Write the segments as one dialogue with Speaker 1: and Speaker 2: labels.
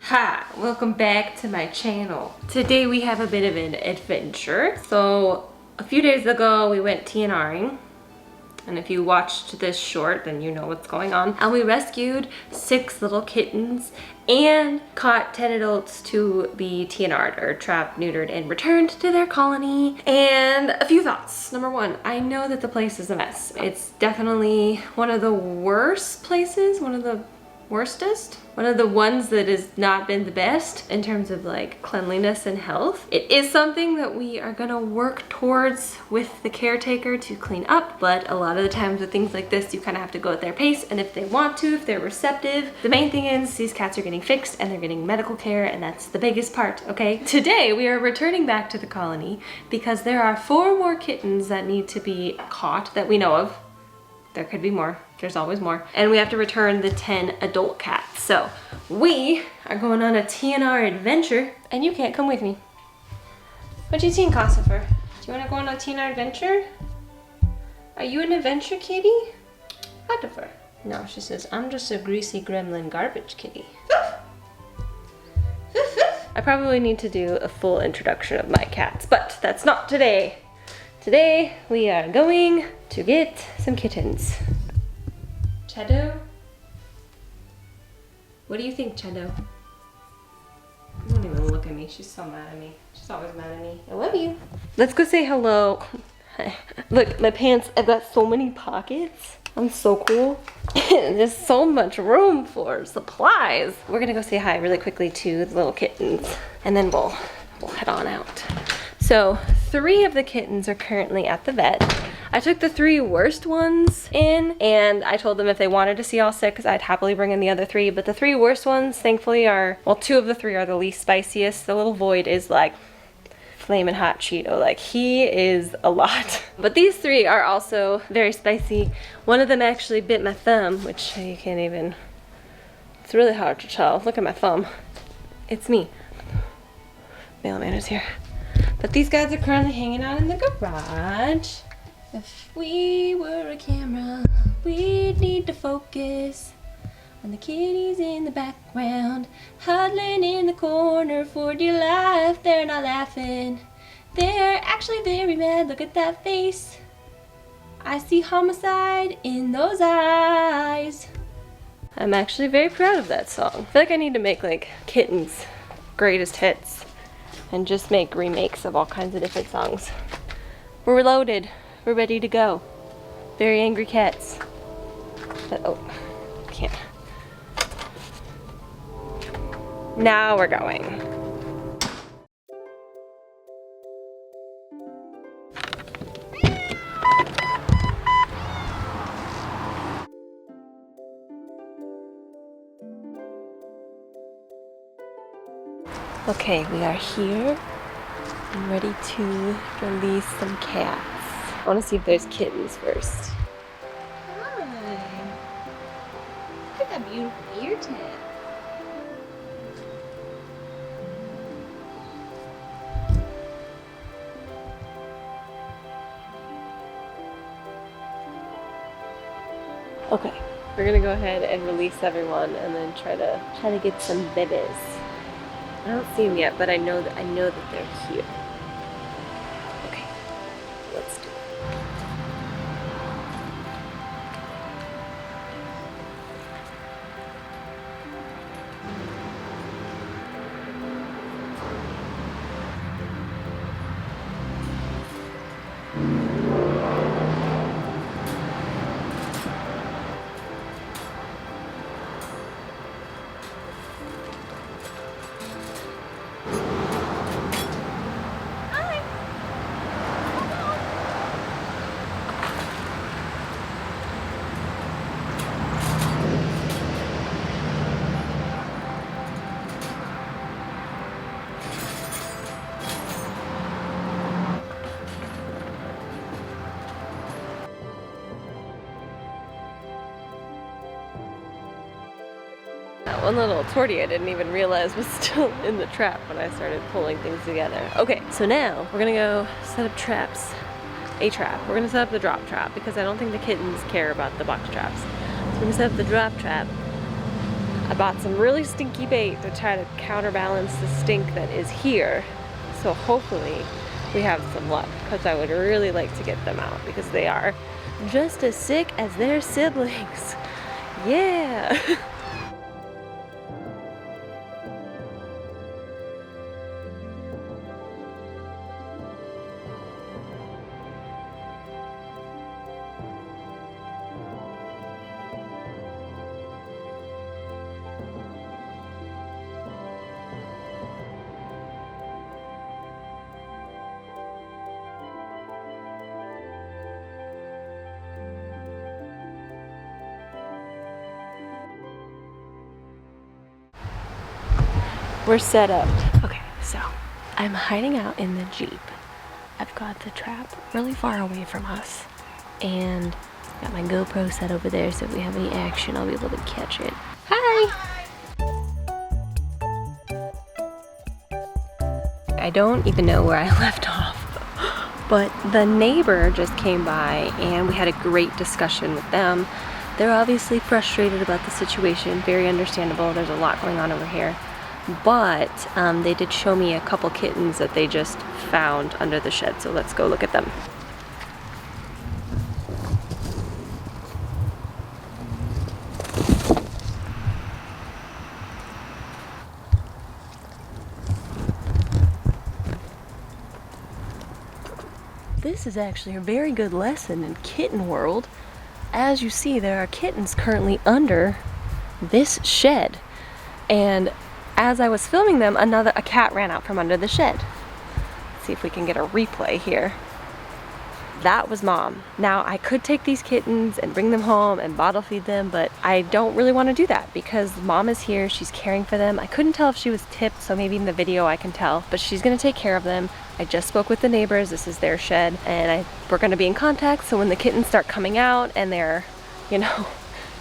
Speaker 1: Hi, welcome back to my channel. Today we have a bit of an adventure. So a few days ago we went TNRing, and if you watched this short then you know what's going on. And we rescued 6 little kittens and caught 10 adults to be TNR'd, or trapped, neutered, and returned to their colony. And a few thoughts. Number 1, I know that the place is a mess. It's definitely one of the worst places, one of the worstest, one of the ones that has not been the best in terms of like cleanliness and health. It is something that we are gonna work towards with the caretaker to clean up, but a lot of the times with things like this you kind of have to go at their pace, and if they want to, if they're receptive. The main thing is these cats are getting fixed and they're getting medical care, and that's the biggest part, okay? Today we are returning back to the colony because there are 4 more kittens that need to be caught that we know of. There could be more. There's always more. And we have to return the 10 adult cats. So we are going on a TNR adventure, and you can't come with me. What do you think, Cosifer? Do you want to go on a TNR adventure? Are you an adventure kitty? Cosifer. No, she says, I'm just a greasy gremlin garbage kitty. I probably need to do a full introduction of my cats, but that's not today. Today we are going to get some kittens. Shadow? What do you think, Shadow? Don't even look at me. She's so mad at me. She's always mad at me. I love you. Let's go say hello. Look, my pants, I've got so many pockets. I'm so cool. There's so much room for supplies. We're gonna go say hi really quickly to the little kittens, and then we'll head on out. So 3 of the kittens are currently at the vet. I took the 3 worst ones in, and I told them if they wanted to see all 6, I'd happily bring in the other 3. But the 3 worst ones, thankfully, are, well, 2 of the 3 are the least spiciest. The little Void is like flamin' hot Cheeto. Like, he is a lot. But these 3 are also very spicy. One of them actually bit my thumb, which you can't even, it's really hard to tell. Look at my thumb. It's me. Mailman is here. But these guys are currently hanging out in the garage. If we were a camera, we'd need to focus on the kitties in the background, huddling in the corner for dear life. They're not laughing. They're actually very mad. Look at that face. I see homicide in those eyes. I'm actually very proud of that song. I feel like I need to make like Kitten's greatest hits and just make remakes of all kinds of different songs. We're loaded. We're ready to go. Very angry cats. But, oh, can't. Now we're going. Okay, we are here and ready to release some cats. I want to see if there's kittens first. Hi. Look at that beautiful ear tip. Okay, we're gonna go ahead and release everyone, and then try to get some babies. I don't see them yet, but I know that they're here. Okay, let's do it. That one little tortie I didn't even realize was still in the trap when I started pulling things together. Okay, so now we're gonna go set up traps. A trap. We're gonna set up the drop trap because I don't think the kittens care about the box traps. So we're gonna set up the drop trap. I bought some really stinky bait to try to counterbalance the stink that is here. So hopefully we have some luck, because I would really like to get them out because they are just as sick as their siblings. Yeah. We're set up. Okay, so I'm hiding out in the Jeep. I've got the trap really far away from us, and got my GoPro set over there, so if we have any action, I'll be able to catch it. Hi! I don't even know where I left off, but the neighbor just came by and we had a great discussion with them. They're obviously frustrated about the situation, very understandable. There's a lot going on over here. But they did show me a couple kittens that they just found under the shed, so let's go look at them. This is actually a very good lesson in kitten world. As you see, there are kittens currently under this shed, and as I was filming them, a cat ran out from under the shed. Let's see if we can get a replay here. That was Mom. Now, I could take these kittens and bring them home and bottle feed them, but I don't really want to do that because Mom is here, she's caring for them. I couldn't tell if she was tipped, so maybe in the video I can tell, but she's gonna take care of them. I just spoke with the neighbors, this is their shed, and we're gonna be in contact, so when the kittens start coming out and they're, you know,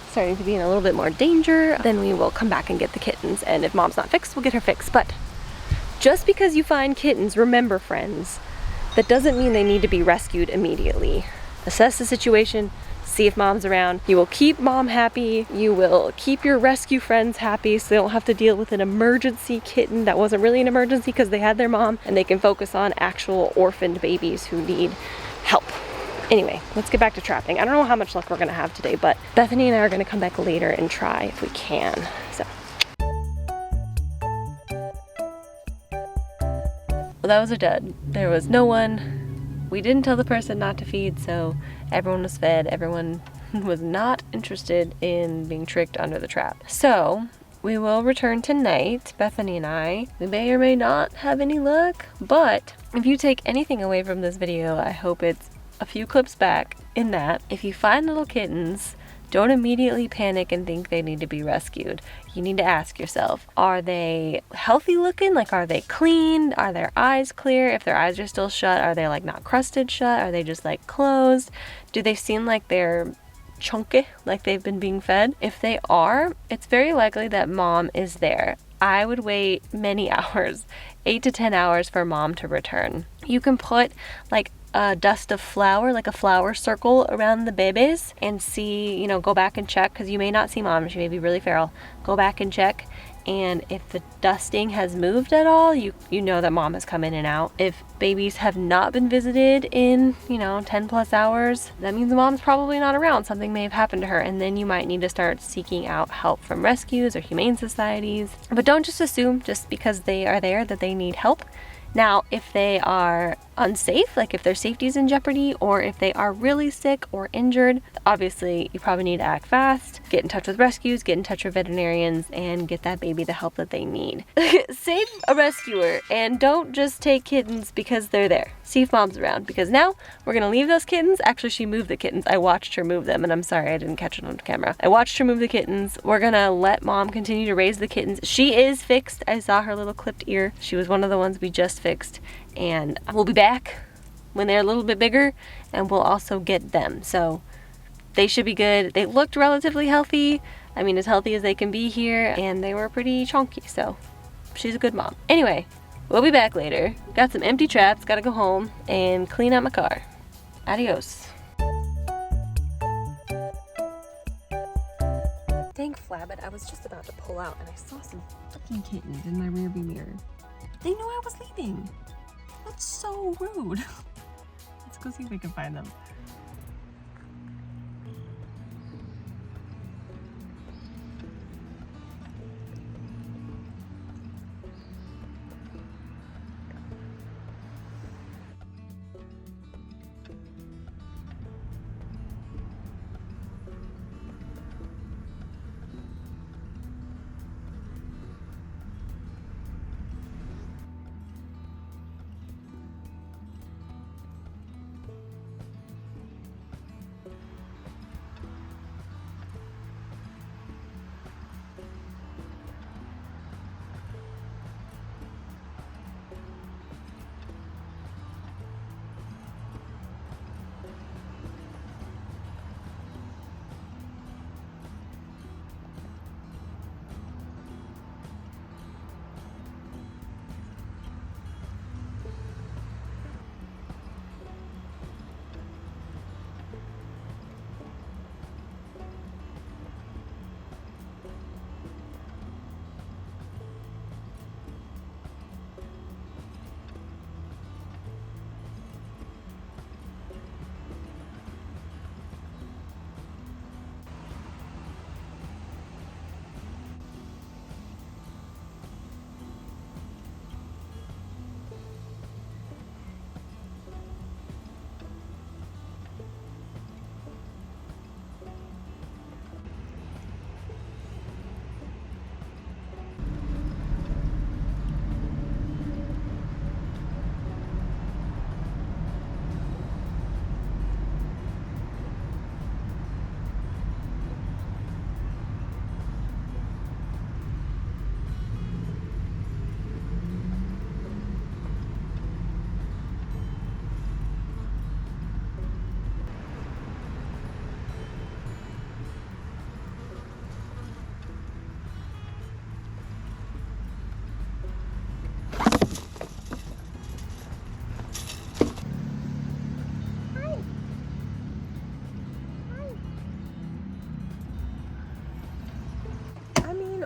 Speaker 1: starting to be in a little bit more danger, then we will come back and get the kittens, and if Mom's not fixed, we'll get her fixed. But just because you find kittens, remember friends, that doesn't mean they need to be rescued immediately. Assess the situation, see if Mom's around. You will keep Mom happy, you will keep your rescue friends happy, so they don't have to deal with an emergency kitten that wasn't really an emergency because they had their mom, and they can focus on actual orphaned babies who need help. Anyway, let's get back to trapping. I don't know how much luck we're gonna have today, but Bethany and I are gonna come back later and try if we can. So. Well, that was a dud. There was no one. We didn't tell the person not to feed, so everyone was fed. Everyone was not interested in being tricked under the trap. So we will return tonight, Bethany and I. We may or may not have any luck, but if you take anything away from this video, I hope it's a few clips back in that if you find little kittens, don't immediately panic and think they need to be rescued. You need to ask yourself, are they healthy looking? Like, are they clean? Are their eyes clear? If their eyes are still shut, are they like not crusted shut? Are they just like closed? Do they seem like they're chunky, like they've been being fed? If they are, it's very likely that Mom is there. I would wait many hours, 8 to 10 hours for Mom to return. You can put like a dust of flour, like a flour circle around the babies, and see, you know, go back and check, because you may not see Mom, she may be really feral. Go back and check, and if the dusting has moved at all, you know that Mom has come in and out. If babies have not been visited in, 10 plus hours, that means Mom's probably not around. Something may have happened to her, and then you might need to start seeking out help from rescues or humane societies. But don't just assume just because they are there that they need help. Now, if they are unsafe, like if their safety is in jeopardy, or if they are really sick or injured, obviously you probably need to act fast, get in touch with rescues, get in touch with veterinarians, and get that baby the help that they need. Save a rescuer, and don't just take kittens because they're there. See if Mom's around, because now we're gonna leave those kittens. Actually, she moved the kittens. I watched her move them, and I'm sorry I didn't catch it on camera. I watched her move the kittens. We're gonna let Mom continue to raise the kittens. She is fixed. I saw her little clipped ear. She was one of the ones we just fixed, and we'll be back when they're a little bit bigger, and we'll also get them. So they should be good. They looked relatively healthy. I mean, as healthy as they can be here, and they were pretty chunky, so she's a good mom. Anyway, we'll be back later. Got some empty traps, gotta go home and clean out my car. Adios. Dang flat. flat, but I was just about to pull out and I saw some freaking kittens in my rearview mirror. They knew I was leaving. That's so rude. Let's go see if we can find them.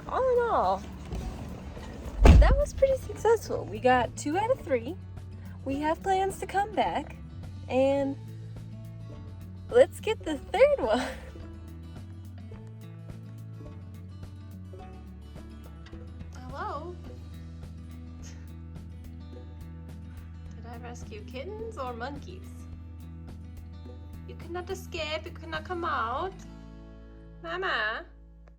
Speaker 1: All in all, that was pretty successful. We got 2 out of 3. We have plans to come back, and let's get the 3rd one. Hello? Did I rescue kittens or monkeys? You cannot escape, you cannot come out. Mama?